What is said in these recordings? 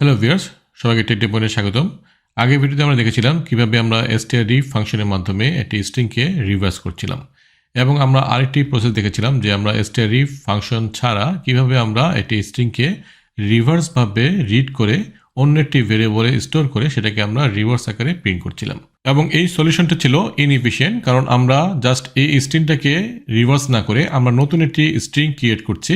Hello viewers, সবাইকে take ডেপোনে স্বাগতম। আগের ভিডিওতে আমরা দেখেছিলাম কিভাবে আমরা strdiv ফাংশনের মাধ্যমে একটি স্ট্রিংকে রিভার্স করছিলাম, এবং আমরা আরেকটি প্রসেস দেখেছিলাম যে আমরা strdiv ফাংশন ছাড়া কিভাবে আমরা একটি স্ট্রিংকে রিভার্সভাবে রিড করে অন্য একটি ভেরিয়েবলে স্টোর করে সেটাকে আমরা রিভার্স আকারে প্রিন্ট করছিলাম। এবং এই সলিউশনটা ছিল ইনএফিশিয়েন্ট, কারণ আমরা জাস্ট এই স্ট্রিংটাকে রিভার্স না করে আমরা নতুন একটি স্ট্রিং ক্রিয়েট করছি,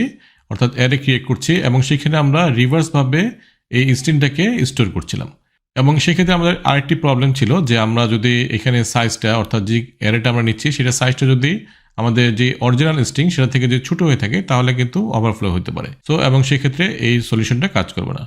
অর্থাৎ অ্যারে ক্রিয়েট করছি, এবং সেখানে আমরা রিভার্সভাবে এই স্ট্রিংটাকে স্টোর করছিলাম। এবং সেক্ষেত্রে আমাদের আরেকটি প্রবলেম ছিল যে আমরা যদি এখানে সাইজটা, অর্থাৎ যে অ্যারেটা আমরা নিচ্ছি সেটা সাইজটা যদি আমাদের যে অরিজিনাল স্ট্রিং সেটা থেকে যে ছোট হয়ে থাকে তাহলে কিন্তু ওভারফ্লো হতে পারে। সো এবং সেক্ষেত্রে এই সলিউশনটা কাজ করবে না।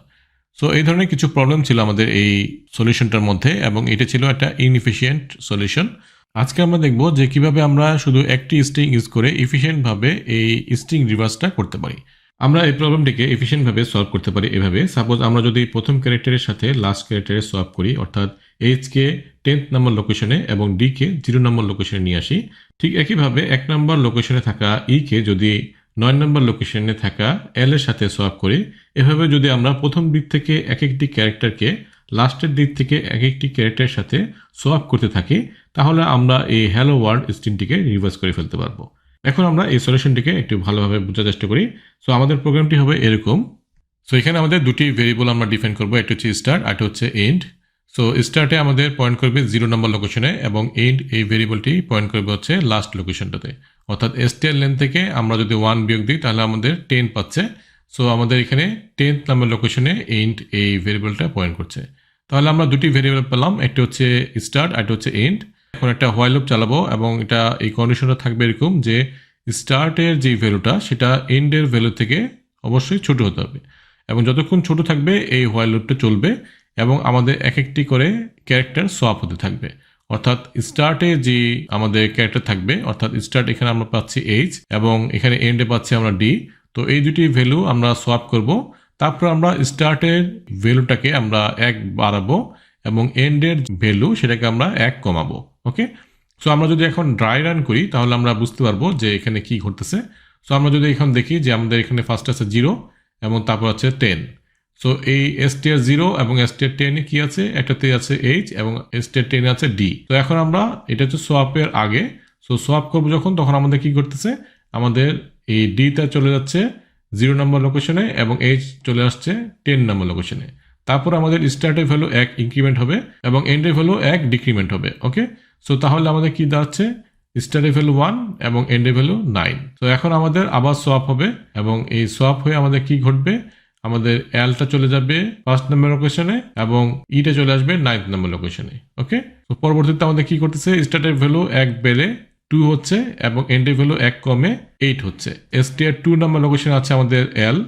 সো এই ধরনের কিছু প্রবলেম ছিল আমাদের এই সলিউশনটার মধ্যে, এবং এটা ছিল একটা ইনএফিশিয়েন্ট সলিউশন। আজকে আমরা দেখব যে কিভাবে আমরা শুধু একটি স্ট্রিং ইউজ করে এফিশিয়েন্টভাবে এই স্ট্রিং রিভার্সটা করতে পারি। আমরা এই প্রবলেমটিকে এফিশিয়েন্টভাবে সলভ করতে পারি এভাবে। সাপোজ আমরা যদি প্রথম ক্যারেক্টারের সাথে লাস্ট ক্যারেক্টারে সোয়াপ করি, অর্থাৎ এইচকে 10th নম্বর লোকেশনে এবং ডিকে 0 নম্বর লোকেশনে নিয়ে আসি, ঠিক একইভাবে 1 নম্বর লোকেশনে থাকা ইকে যদি 9 নম্বর লোকেশনে থাকা এল এর সাথে সোয়াপ করি, এভাবে যদি আমরা প্রথম দিক থেকে এক একটি ক্যারেক্টারকে লাস্টের দিক থেকে এক একটি ক্যারেক্টারের সাথে সোয়াপ করতে থাকি, তাহলে আমরা এই হ্যালো ওয়ার্ল্ড স্ট্রিংটিকে রিভার্স করে ফেলতে পারবো। এখন আমরা এই সলিউশনটিকে একটু ভালোভাবে বোঝার চেষ্টা করি। সো আমাদের প্রোগ্রামটি হবে এরকম। সো এখানে আমাদের দুটি ভেরিয়েবল আমরা ডিফাইন করবো, একটা হচ্ছে স্টার্ট আর একটা হচ্ছে এন্ড। সো স্টার্টে আমাদের পয়েন্ট করবে 0 নম্বর লোকেশনে, এবং এন্ড এই ভেরিয়েবলটি পয়েন্ট করবে হচ্ছে লাস্ট লোকেশনটাতে। অর্থাৎ str লেন থেকে আমরা যদি 1 বিয়োগ দিই তাহলে আমাদের 10 পাচ্ছে। সো আমাদের এখানে 10th নম্বর লোকেশনে এন্ড এই ভেরিয়েবলটা পয়েন্ট করছে। তাহলে আমরা দুটি ভেরিয়েবল পেলাম, একটা হচ্ছে স্টার্ট আর একটা হচ্ছে এন্ড। এখন একটা হোয়াইল লুপ চালাবো, এবং এটা এই কন্ডিশনটা থাকবে এরকম যে স্টার্টের যে ভ্যালুটা সেটা এন্ডের ভ্যালু থেকে অবশ্যই ছোট হতে হবে, এবং যতক্ষণ ছোট থাকবে এই হোয়াইল লুপটা চলবে, এবং আমাদের এক একটি করে ক্যারেক্টার সোয়াপ হতে থাকবে। অর্থাৎ স্টার্টে যে আমাদের ক্যারেক্টার থাকবে, অর্থাৎ স্টার্ট এখানে আমরা পাচ্ছি এইচ এবং এখানে এন্ডে পাচ্ছি আমরা ডি। তো এই দুটি ভ্যালু আমরা সোয়াপ করব, তারপর আমরা স্টার্টের ভ্যালুটাকে আমরা 1 বাড়াবো এবং এন্ডের ভ্যালু সেটাকে আমরা 1 কমাবো। ওকে, সো আমরা যদি এখন ড্রাই রান করি তাহলে আমরা বুঝতে পারবো যে এখানে কি ঘটতেছে। সো আমরা যদি এখন দেখি যে আমাদের এখানে ফার্স্ট আছে 0 এবং তারপর আছে 10। সো এই str 0 এবং str 10 এ কি আছে, একটাতে আছে h এবং str 10 এ আছে d। তো এখন আমরা এটা হচ্ছে সোয়াপের আগে। সো সোয়াপ করবো যখন, তখন আমাদের কি করতেছে, আমাদের এই d টা চলে যাচ্ছে 0 নম্বর লোকেশনে এবং h চলে আসছে 10 নম্বর লোকেশনে। তারপর আমাদের স্টার্টের ভ্যালু 1 ইনক্রিমেন্ট হবে এবং এন্ডের ভ্যালু 1 ডিক্রিমেন্ট হবে। ওকে, সো তাহলে আমাদের কি দাঁড়াচ্ছে, স্টার্টের ভ্যালু 1 এবং এন্ডের ভ্যালু 9। তো এখন আমাদের আবার সোয়াপ হবে, এবং এই সোয়াপ হয়ে আমাদের কি ঘটবে, আমাদের এলটা চলে যাবে 1st নম্বর লোকেশনে এবং ইটা চলে আসবে 9th নম্বর লোকেশনে। ওকে, তো পরবর্তীতে আমাদের কি করতেছে, স্টার্টের ভ্যালু 1 বেড়ে 2 হচ্ছে এবং এন্ডের ভ্যালু 1 কমে 8 হচ্ছে। str 2 নম্বর লোকেশনে আছে আমাদের এল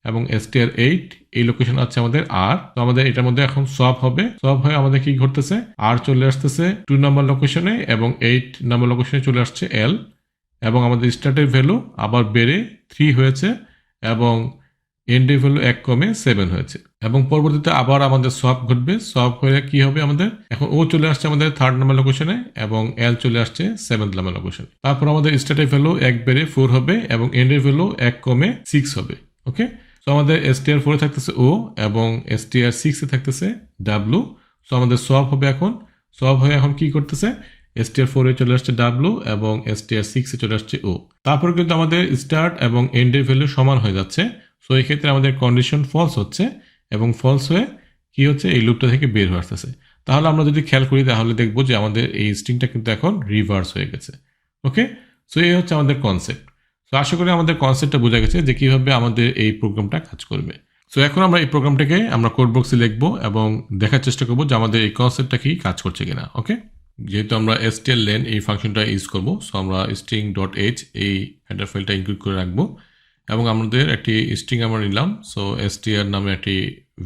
এবং str 8 এই লোকেশন আছে আমাদের আর। তো আমাদের এটার মধ্যে এখন সোয়াপ হবে, সোয়াপ হয়ে আমাদের কি ঘটতেছে, আর চলে আসতেছে 2 নম্বর লোকেশনে এবং 8 নম্বর লোকেশনে চলে আসছে এল, এবং আমাদের স্টার্টের ভ্যালু আবার বেড়ে 3 হয়েছে এবং এন্ডের ভ্যালু 1 কমে 7 হয়েছে। এবং পরবর্তীতে আবার আমাদের সোয়াপ ঘটবে, সোয়াপ হয়ে কি হবে, আমাদের এখন ও চলে আসছে আমাদের 3rd নম্বর লোকেশনে এবং এল চলে আসছে 7th নম্বর লোকেশনে। তারপর আমাদের স্টার্টের ভ্যালু 1 বেড়ে 4 হবে এবং এন্ডের ভ্যালু 1 কমে 6 হবে। ওকে, সো আমাদের str 4 এ থাকতেছে ও এবং str 6 এ থাকতেছে w। সো আমাদের সোয়াপ হবে, এখন সোয়াপ হয়ে এখন কি করতেছে, str 4 এ চলে আসছে w এবং str 6 এ চলে আসছে ও। তারপর কিন্তু আমাদের স্টার্ট এবং এন্ডের ভ্যালু সমান হয়ে যাচ্ছে। সো এই ক্ষেত্রে আমাদের কন্ডিশন ফলস হচ্ছে, এবং ফলস হয়ে কি হচ্ছে, এই লুপটা থেকে বের হয়ে আসতেছে। তাহলে আমরা যদি খেয়াল করি তাহলে দেখবো যে আমাদের এই স্ট্রিংটা কিন্তু এখন রিভার্স হয়ে গেছে। ওকে, সো এই হচ্ছে আমাদের কনসেপ্ট। সো আশা করি আমাদের কনসেপ্টটা বোঝা গেছে যে কিভাবে আমাদের এই প্রোগ্রামটা কাজ করবে। সো এখন আমরা এই প্রোগ্রামটাকে আমরা কোড বক্সে লিখবো এবং দেখার চেষ্টা করবো যে আমাদের এই কনসেপ্টটা কি কাজ করছে কিনা। ওকে, যেহেতু আমরা str len এই ফাংশনটা ইউজ করবো, সো আমরা string.h এই হেডার ফাইলটা ইনক্লুড করে রাখবো, এবং আমাদের একটি স্ট্রিং আমরা নিলাম। সো str নামে একটি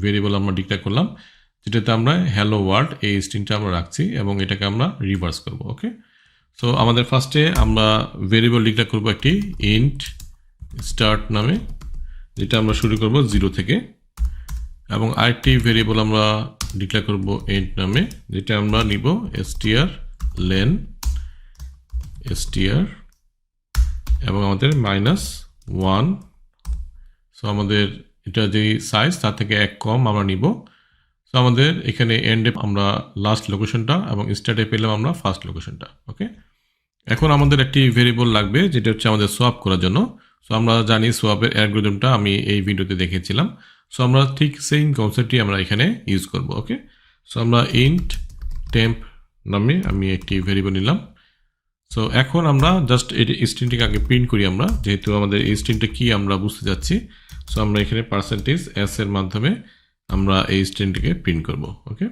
ভেরিয়েবল আমরা ডিক্লেয়ার করলাম, যেটাতে আমরা হ্যালো ওয়ার্ল্ড এই স্ট্রিংটা আমরা রাখছি এবং এটাকে আমরা রিভার্স করব। ওকে, সো আমাদের ফার্স্টে আমরা ভেরিয়েবল ডিক্লেয়ার করব একটি ইন্ট স্টার্ট নামে, যেটা আমরা শুরু করব 0 থেকে, এবং আরেকটি ভেরিয়েবল আমরা ডিক্লেয়ার করব এন্ড নামে, যেটা আমরা নিব str len str এবং আমাদের -1। সো আমাদের এটা যে সাইজ তার থেকে 1 কম আমরা নিব। সো আমাদের এখানে এন্ডে আমরা লাস্ট লোকেশনটা এবং স্টার্টে পেলাম আমরা ফার্স্ট লোকেশনটা। ওকে, এখন আমাদের একটি ভেরিয়েবল লাগবে যেটা হচ্ছে আমাদের সোয়াপ করার জন্য। সো আমরা জানি সোয়াপের অ্যালগরিদমটা আমি এই ভিডিওতে দেখিয়েছিলাম। সো আমরা ঠিক সেম কনসেপ্টটি আমরা এখানে ইউজ করব। ওকে, সো আমরা ইন্ট টেম্প নামে আমি একটি ভেরিয়েবল নিলাম। সো এখন আমরা জাস্ট এই স্ট্রিংটিকে আগে প্রিন্ট করি আমরা, যেহেতু আমাদের এই স্ট্রিংটা কি আমরা বুঝতে যাচ্ছি। সো আমরা এখানে %s এর মাধ্যমে আমরা এই স্ট্রিংটিকে প্রিন্ট করব। ওকে,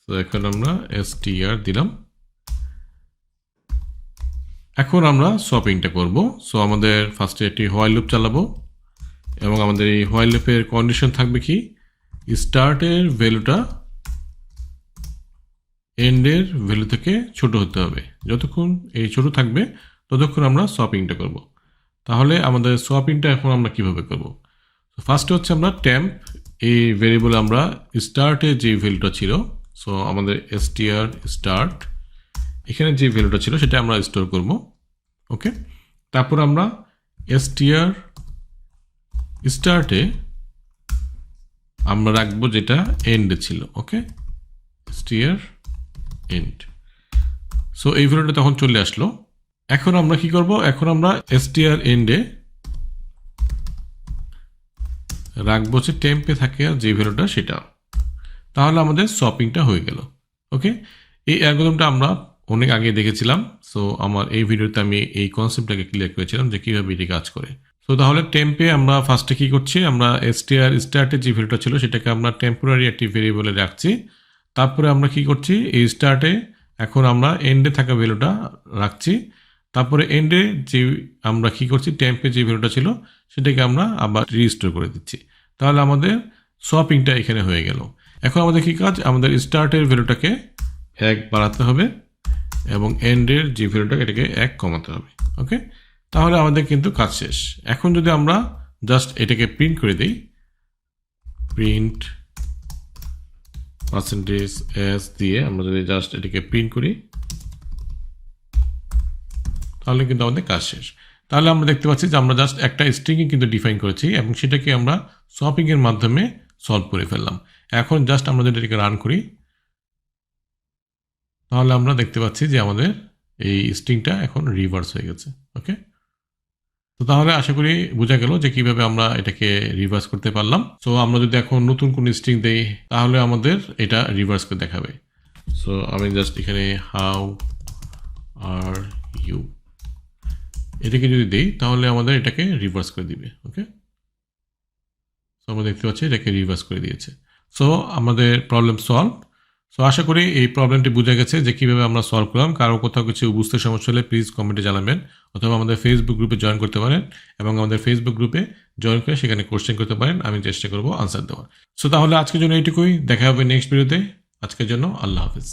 সো এখন আমরা str দিলাম। এখন আমরা সোয়াপিংটা করব। সো আমাদের ফার্স্টে একটি হোয়াইল লুপ চালাবো এবং আমাদের এই হোয়াইল লুপের কন্ডিশন থাকবে কি, স্টার্টের ভ্যালুটা এন্ডের ভ্যালু থেকে ছোট হতে হবে। যতক্ষণ এই ছোট থাকবে ততক্ষণ আমরা সোয়াপিংটা করব। তাহলে আমাদের সোয়াপিংটা এখন আমরা কিভাবে করব? ফার্স্টে হচ্ছে আমরা টেম্প এই ভেরিয়েবলে আমরা স্টার্টে যে ভ্যালুটা ছিল, সো আমাদের str স্টার্ট এখানে যে ভ্যালুটা ছিল সেটা আমরা স্টোর করব। ওকে, তারপর আমরা str স্টার্টে আমরা রাখবো যেটা এন্ডে ছিল। ওকে, str এন্ড। সো এই ভ্যালুটা তখন চলে আসলো। এখন আমরা কি করব? এখন আমরা str এন্ডে রাখবো যে টেম্পে থাকে যে ভ্যালুটা সেটা। তাহলে আমাদের সোয়াপিংটা হয়ে গেল। ওকে, এই অ্যালগরিদমটা আমরা অনেক আগে দেখেছিলাম। সো আমার এই ভিডিওতে আমি এই কনসেপ্টটাকে ক্লিয়ার করেছিলাম যে কীভাবে এটি কাজ করে। সো তাহলে টেম্পে আমরা ফার্স্টে কী করছি, আমরা str স্টার্টের যে ভ্যালুটা ছিল সেটাকে আমরা টেম্পোরারি একটি ভেরিয়েবলে রাখছি। তারপরে আমরা কি করছি, এই স্টার্টে এখন আমরা এন্ডে থাকা ভ্যালুটা রাখছি। তারপরে এন্ডে যে আমরা কি করছি, টেম্পে যে ভ্যালুটা ছিল সেটাকে আমরা আবার রিস্টোর করে দিচ্ছি। তাহলে আমাদের সোয়াপিংটা এখানে হয়ে গেল। এখন আমাদের কি কাজ, আমাদের স্টার্টের ভ্যালুটাকে 1 বাড়াতে হবে এবং এন্ডের যে ভ্যালুটা এটাকে 1 কমাতে হবে। ওকে, তাহলে আমাদের কিন্তু কাজ শেষ। এখন যদি আমরা জাস্ট এটাকে প্রিন্ট করে দিই, প্রিন্ট %s দিয়ে আমরা যদি জাস্ট এটাকে প্রিন্ট করি তাহলে কিন্তু আমাদের কাজ শেষ। তাহলে আমরা দেখতে পাচ্ছি যে আমরা জাস্ট একটা স্ট্রিংই কিন্তু ডিফাইন করেছি এবং সেটাকে আমরা সোয়াপিংয়ের মাধ্যমে সলভ করে ফেললাম। এখন জাস্ট আমরা যদি এটাকে রান করি তাহলে আমরা দেখতে পাচ্ছি যে আমাদের এই স্ট্রিংটা এখন রিভার্স হয়ে গেছে। ওকে, তো তাহলে আশা করি বোঝা গেল যে কিভাবে আমরা এটাকে রিভার্স করতে পারলাম। সো আমরা যদি এখন নতুন কোন স্ট্রিং দেই তাহলে আমাদের এটা রিভার্স করে দেখাবে। সো আমি জাস্ট এখানে হাউ আর ইউ এটাকে যদি দেই তাহলে আমাদের এটাকে রিভার্স করে দিবে। ওকে, সো আমরা দেখতে পাচ্ছি এটাকে রিভার্স করে দিয়েছে। সো আমাদের প্রবলেম সলভ। সো আশা করি এই প্রবলেমটি বুঝে গেছে যে কীভাবে আমরা সলভ করলাম। কারো কোথাও কিছু বুঝতে সমস্যা হলে প্লিজ কমেন্টে জানাবেন, অথবা আমাদের ফেসবুক গ্রুপে জয়েন করতে পারেন এবং আমাদের ফেসবুক গ্রুপে জয়েন করে সেখানে কোশ্চেন করতে পারেন, আমি চেষ্টা করবো আনসার দেওয়ার। সো তাহলে আজকের জন্য এইটুকুই, দেখা হবে নেক্সট ভিডিওতে। আজকের জন্য আল্লাহ হাফিজ।